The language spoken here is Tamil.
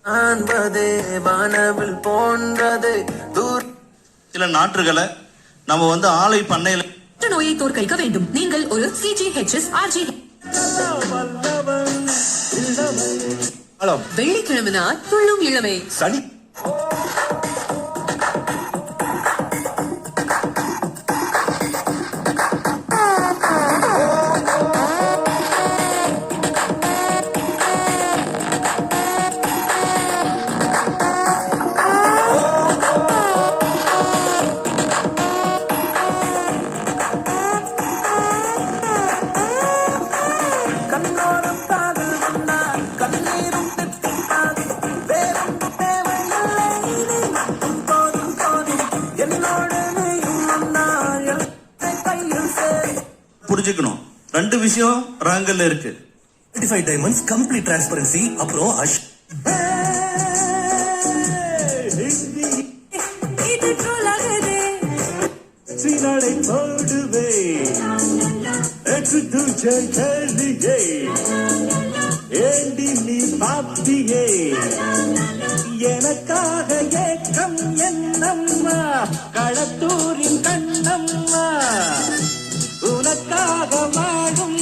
காண்பதே வானவில் போன்றது சில நாற்றுகளை நம்ம ஆலை பண்ணையில நோயை தோற்கடிக்க வேண்டும். நீங்கள் ஒரு CGHS RG. வெள்ளிக்கிழமை துள்ளும் இளமை. சனி புரிஞ்சுக்கணும். ரெண்டு விஷயம் ராங்கல்ல இருக்கு. 25 டைமண்ட்ஸ் கம்ப்ளீட் டிரான்ஸ்பரன்சி. அப்புறம் சீனாடை போடுவே ஏண்டி நீ பாத்தியே எனக்காக ஏக்கம் என்னம்மா களத்தூரின் கண்ணம்மா உனக்காக வாழும்